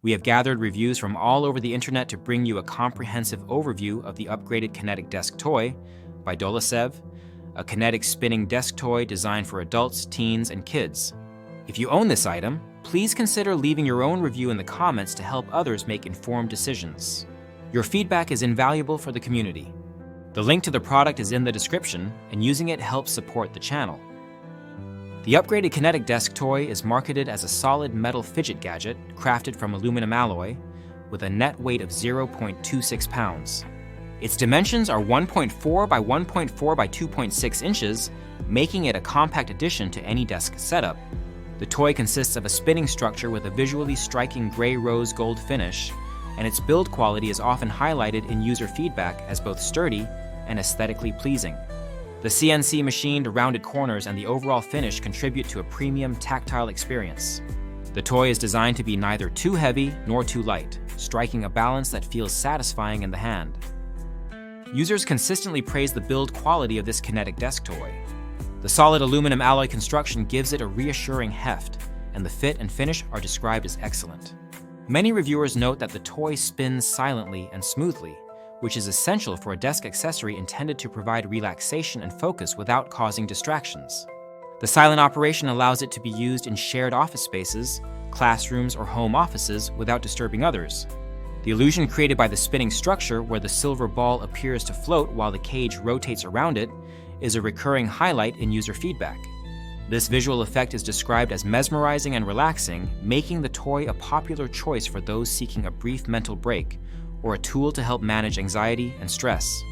We have gathered reviews from all over the internet to bring you a comprehensive overview of the upgraded Kinetic desk toy by Dolasev, a Kinetic spinning desk toy designed for adults, teens, and kids. If you own this item, please consider leaving your own review in the comments to help others make informed decisions. Your feedback is invaluable for the community. The link to the product is in the description, and using it helps support the channel. The upgraded Kinetic desk toy is marketed as a solid metal fidget gadget crafted from aluminum alloy with a net weight of 0.26 pounds. Its dimensions are 1.4 by 1.4 by 2.6 inches, making it a compact addition to any desk setup. The toy consists of a spinning structure with a visually striking gray rose gold finish, and its build quality is often highlighted in user feedback as both sturdy and aesthetically pleasing. The CNC machined rounded corners and the overall finish contribute to a premium tactile experience. The toy is designed to be neither too heavy nor too light, striking a balance that feels satisfying in the hand. Users consistently praise the build quality of this Kinetic desk toy. The solid aluminum alloy construction gives it a reassuring heft, and the fit and finish are described as excellent. Many reviewers note that the toy spins silently and smoothly, which is essential for a desk accessory intended to provide relaxation and focus without causing distractions. The silent operation allows it to be used in shared office spaces, classrooms, or home offices without disturbing others. The illusion created by the spinning structure, where the silver ball appears to float while the cage rotates around it, is a recurring highlight in user feedback. This visual effect is described as mesmerizing and relaxing, making the toy a popular choice for those seeking a brief mental break, or a tool to help manage anxiety and stress.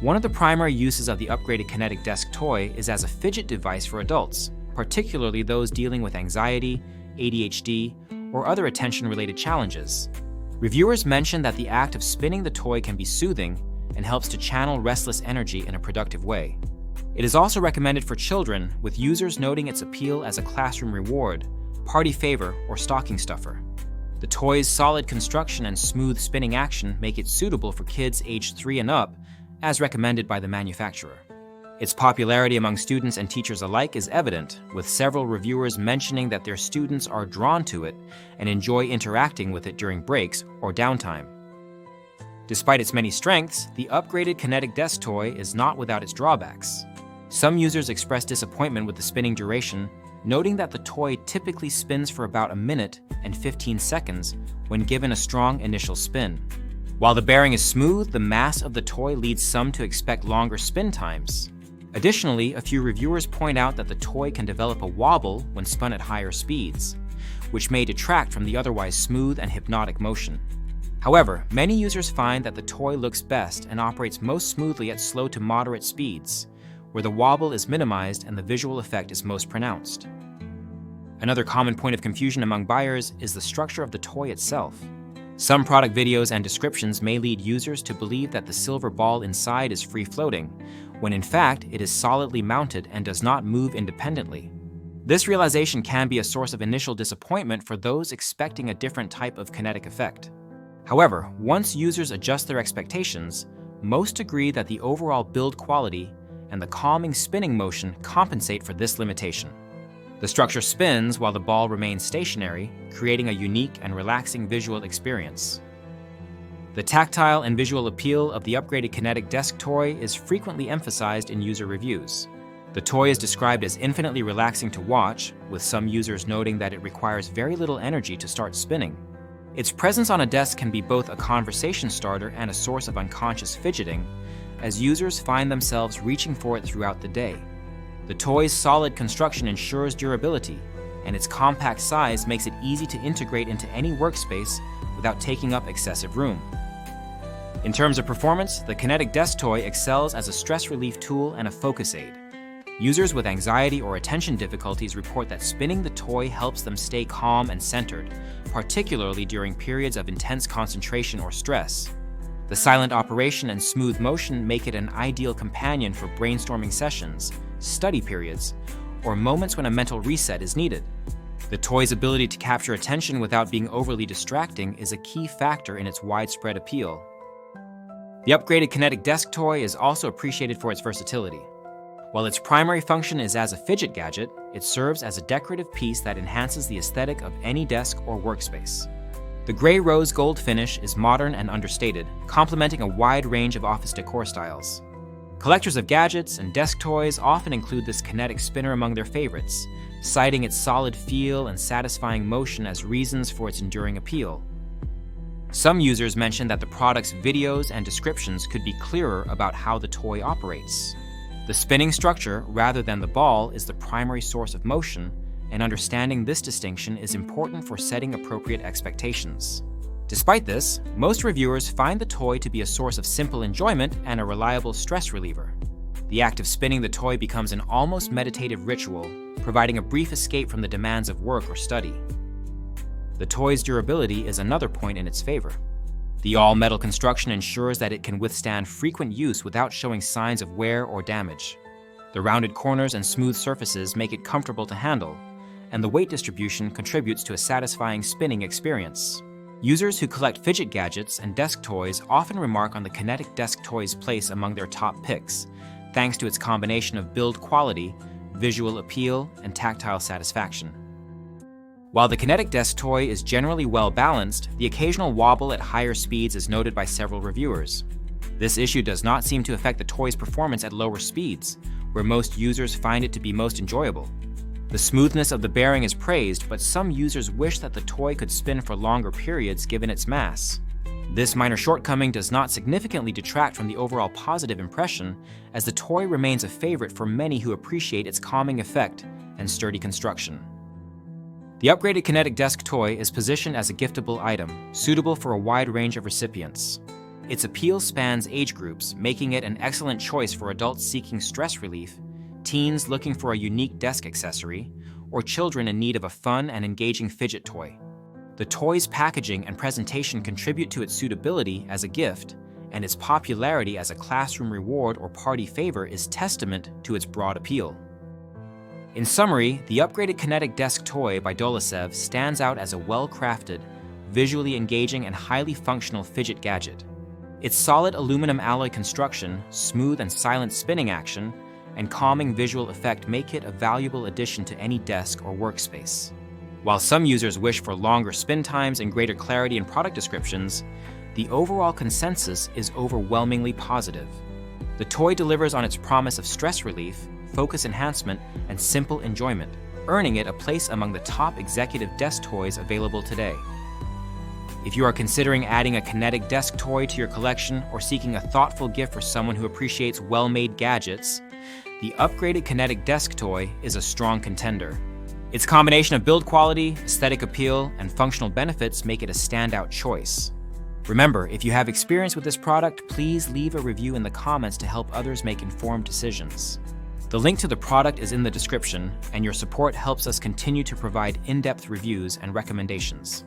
One of the primary uses of the upgraded Kinetic desk toy is as a fidget device for adults, particularly those dealing with anxiety, ADHD, or other attention-related challenges. Reviewers mention that the act of spinning the toy can be soothing and helps to channel restless energy in a productive way. It is also recommended for children, with users noting its appeal as a classroom reward, party favor, or stocking stuffer. The toy's solid construction and smooth spinning action make it suitable for kids aged 3 and up, as recommended by the manufacturer. Its popularity among students and teachers alike is evident, with several reviewers mentioning that their students are drawn to it and enjoy interacting with it during breaks or downtime. Despite its many strengths, the upgraded Kinetic desk toy is not without its drawbacks. Some users express disappointment with the spinning duration, noting that the toy typically spins for about a minute and 15 seconds when given a strong initial spin. While the bearing is smooth, the mass of the toy leads some to expect longer spin times. Additionally, a few reviewers point out that the toy can develop a wobble when spun at higher speeds, which may detract from the otherwise smooth and hypnotic motion. However, many users find that the toy looks best and operates most smoothly at slow to moderate speeds, where the wobble is minimized and the visual effect is most pronounced. Another common point of confusion among buyers is the structure of the toy itself. Some product videos and descriptions may lead users to believe that the silver ball inside is free-floating, when in fact it is solidly mounted and does not move independently. This realization can be a source of initial disappointment for those expecting a different type of kinetic effect. However, once users adjust their expectations, most agree that the overall build quality and the calming spinning motion compensate for this limitation. The structure spins while the ball remains stationary, creating a unique and relaxing visual experience. The tactile and visual appeal of the upgraded Kinetic desk toy is frequently emphasized in user reviews. The toy is described as infinitely relaxing to watch, with some users noting that it requires very little energy to start spinning. Its presence on a desk can be both a conversation starter and a source of unconscious fidgeting, as users find themselves reaching for it throughout the day. The toy's solid construction ensures durability, and its compact size makes it easy to integrate into any workspace without taking up excessive room. In terms of performance, the Kinetic desk toy excels as a stress relief tool and a focus aid. Users with anxiety or attention difficulties report that spinning the toy helps them stay calm and centered, particularly during periods of intense concentration or stress. The silent operation and smooth motion make it an ideal companion for brainstorming sessions, study periods, or moments when a mental reset is needed. The toy's ability to capture attention without being overly distracting is a key factor in its widespread appeal. The upgraded Kinetic desk toy is also appreciated for its versatility. While its primary function is as a fidget gadget, it serves as a decorative piece that enhances the aesthetic of any desk or workspace. The gray rose gold finish is modern and understated, complementing a wide range of office decor styles. Collectors of gadgets and desk toys often include this Kinetic spinner among their favorites, citing its solid feel and satisfying motion as reasons for its enduring appeal. Some users mention that the product's videos and descriptions could be clearer about how the toy operates. The spinning structure, rather than the ball, is the primary source of motion, and understanding this distinction is important for setting appropriate expectations. Despite this, most reviewers find the toy to be a source of simple enjoyment and a reliable stress reliever. The act of spinning the toy becomes an almost meditative ritual, providing a brief escape from the demands of work or study. The toy's durability is another point in its favor. The all-metal construction ensures that it can withstand frequent use without showing signs of wear or damage. The rounded corners and smooth surfaces make it comfortable to handle, and the weight distribution contributes to a satisfying spinning experience. Users who collect fidget gadgets and desk toys often remark on the Kinetic desk toy's place among their top picks, thanks to its combination of build quality, visual appeal, and tactile satisfaction. While the Kinetic desk toy is generally well-balanced, the occasional wobble at higher speeds is noted by several reviewers. This issue does not seem to affect the toy's performance at lower speeds, where most users find it to be most enjoyable. The smoothness of the bearing is praised, but some users wish that the toy could spin for longer periods given its mass. This minor shortcoming does not significantly detract from the overall positive impression, as the toy remains a favorite for many who appreciate its calming effect and sturdy construction. The upgraded Kinetic desk toy is positioned as a giftable item, suitable for a wide range of recipients. Its appeal spans age groups, making it an excellent choice for adults seeking stress relief, teens looking for a unique desk accessory, or children in need of a fun and engaging fidget toy. The toy's packaging and presentation contribute to its suitability as a gift, and its popularity as a classroom reward or party favor is testament to its broad appeal. In summary, the upgraded Kinetic desk toy by Dolasev stands out as a well-crafted, visually engaging, and highly functional fidget gadget. Its solid aluminum alloy construction, smooth and silent spinning action, and calming visual effect make it a valuable addition to any desk or workspace. While some users wish for longer spin times and greater clarity in product descriptions, the overall consensus is overwhelmingly positive. The toy delivers on its promise of stress relief, focus enhancement, and simple enjoyment, earning it a place among the top executive desk toys available today. If you are considering adding a Kinetic desk toy to your collection or seeking a thoughtful gift for someone who appreciates well-made gadgets, the upgraded Kinetic desk toy is a strong contender. Its combination of build quality, aesthetic appeal, and functional benefits make it a standout choice. Remember, if you have experience with this product, please leave a review in the comments to help others make informed decisions. The link to the product is in the description, and your support helps us continue to provide in-depth reviews and recommendations.